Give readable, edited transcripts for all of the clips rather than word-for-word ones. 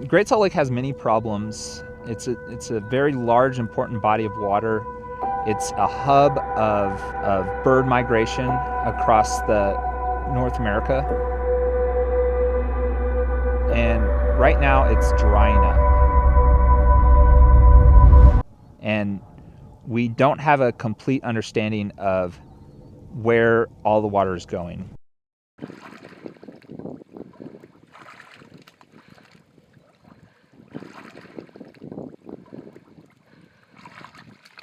Great Salt Lake has many problems. It's a very large, important body of water. It's a hub of bird migration across the North America. And right now it's drying up. And we don't have a complete understanding of where all the water is going.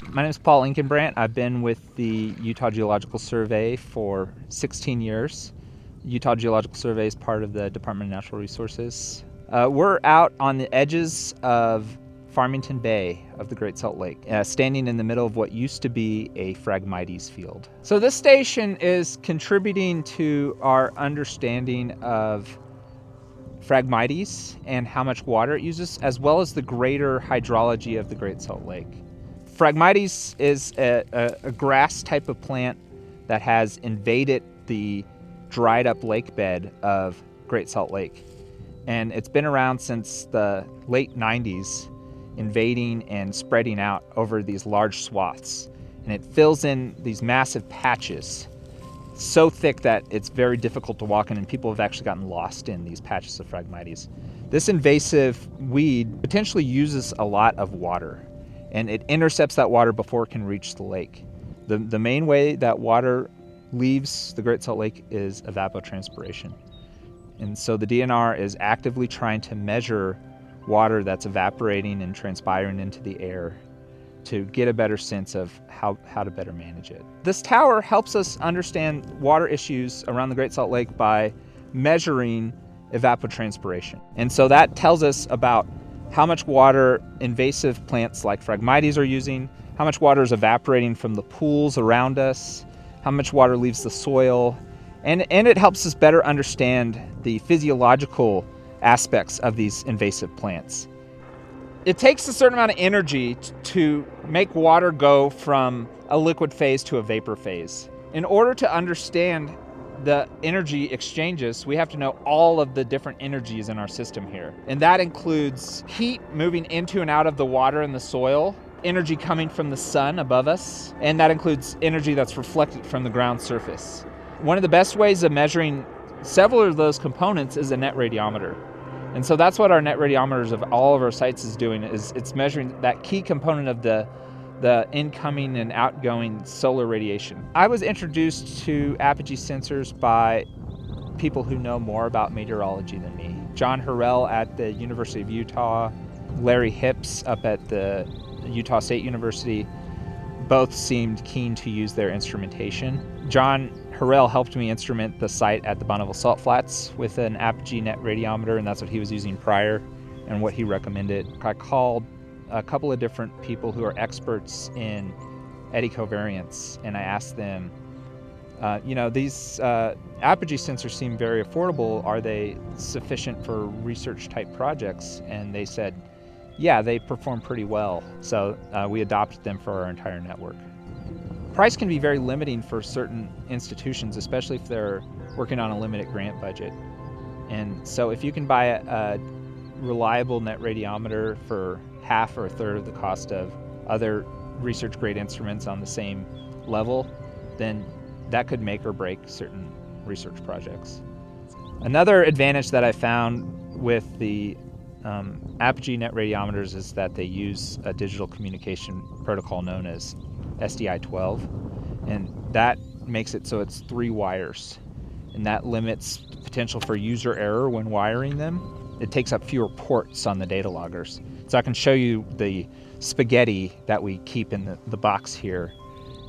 My name is Paul Inkenbrandt. I've been with the Utah Geological Survey for 16 years. Utah Geological Survey is part of the Department of Natural Resources. We're out on the edges of Farmington Bay of the Great Salt Lake, standing in the middle of what used to be a Phragmites field. So this station is contributing to our understanding of Phragmites and how much water it uses, as well as the greater hydrology of the Great Salt Lake. Phragmites is a grass type of plant that has invaded the dried up lake bed of Great Salt Lake. And it's been around since the late 90s, invading and spreading out over these large swaths. And it fills in these massive patches, so thick that it's very difficult to walk in, and people have actually gotten lost in these patches of Phragmites. This invasive weed potentially uses a lot of water, and it intercepts that water before it can reach the lake. The main way that water leaves the Great Salt Lake is evapotranspiration. And so the DNR is actively trying to measure water that's evaporating and transpiring into the air to get a better sense of how to better manage it. This tower helps us understand water issues around the Great Salt Lake by measuring evapotranspiration. And so that tells us about how much water invasive plants like Phragmites are using, how much water is evaporating from the pools around us, how much water leaves the soil, and it helps us better understand the physiological aspects of these invasive plants. It takes a certain amount of energy to make water go from a liquid phase to a vapor phase. In order to understand the energy exchanges, we have to know all of the different energies in our system here. And that includes heat moving into and out of the water and the soil, energy coming from the sun above us, and that includes energy that's reflected from the ground surface. One of the best ways of measuring several of those components is a net radiometer. And so that's what our net radiometers of all of our sites is doing, is it's measuring that key component of the incoming and outgoing solar radiation. I was introduced to Apogee sensors by people who know more about meteorology than me. John Harrell at the University of Utah, Larry Hips up at the Utah State University, both seemed keen to use their instrumentation. John Harrell helped me instrument the site at the Bonneville Salt Flats with an Apogee Net Radiometer, and that's what he was using prior and what he recommended. I called a couple of different people who are experts in eddy covariance, and I asked them, these Apogee sensors seem very affordable. Are they sufficient for research type projects? And they said, yeah, they perform pretty well. So we adopted them for our entire network. Price can be very limiting for certain institutions, especially if they're working on a limited grant budget. And so if you can buy a reliable net radiometer for half or a third of the cost of other research grade instruments on the same level, then that could make or break certain research projects. Another advantage that I found with the Apogee Net Radiometers is that they use a digital communication protocol known as SDI-12, and that makes it so it's 3 wires, and that limits the potential for user error when wiring them. It takes up fewer ports on the data loggers. So I can show you the spaghetti that we keep in the box here,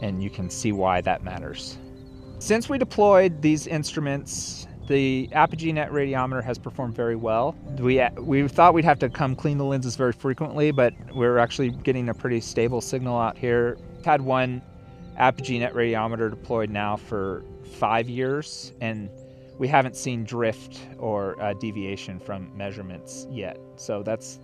and you can see why that matters. Since we deployed these instruments, the Apogee Net Radiometer has performed very well. We thought we'd have to come clean the lenses very frequently, but we're actually getting a pretty stable signal out here. We've had one Apogee Net Radiometer deployed now for 5 years, and we haven't seen drift or deviation from measurements yet. So that's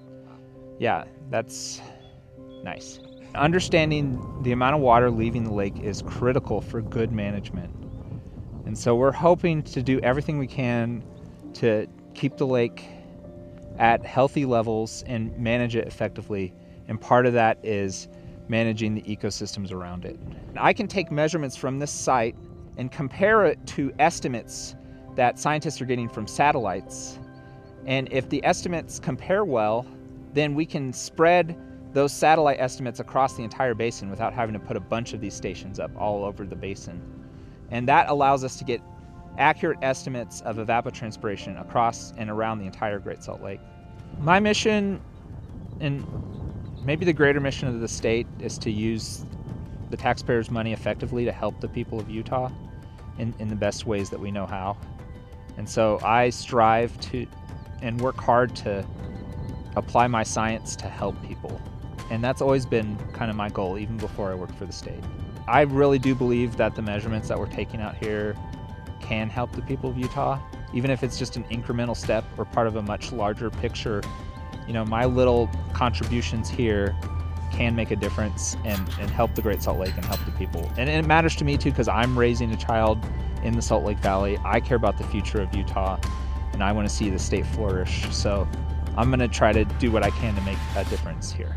nice. Understanding the amount of water leaving the lake is critical for good management. And so we're hoping to do everything we can to keep the lake at healthy levels and manage it effectively. And part of that is managing the ecosystems around it. I can take measurements from this site and compare it to estimates that scientists are getting from satellites. And if the estimates compare well, then we can spread those satellite estimates across the entire basin without having to put a bunch of these stations up all over the basin. And that allows us to get accurate estimates of evapotranspiration across and around the entire Great Salt Lake. My mission, and maybe the greater mission of the state, is to use the taxpayers' money effectively to help the people of Utah in the best ways that we know how. And so I strive to and work hard to apply my science to help people. And that's always been kind of my goal, even before I worked for the state. I really do believe that the measurements that we're taking out here can help the people of Utah, even if it's just an incremental step or part of a much larger picture. You know, my little contributions here can make a difference and help the Great Salt Lake and help the people. And it matters to me too, because I'm raising a child in the Salt Lake Valley. I care about the future of Utah, and I want to see the state flourish. So I'm going to try to do what I can to make a difference here.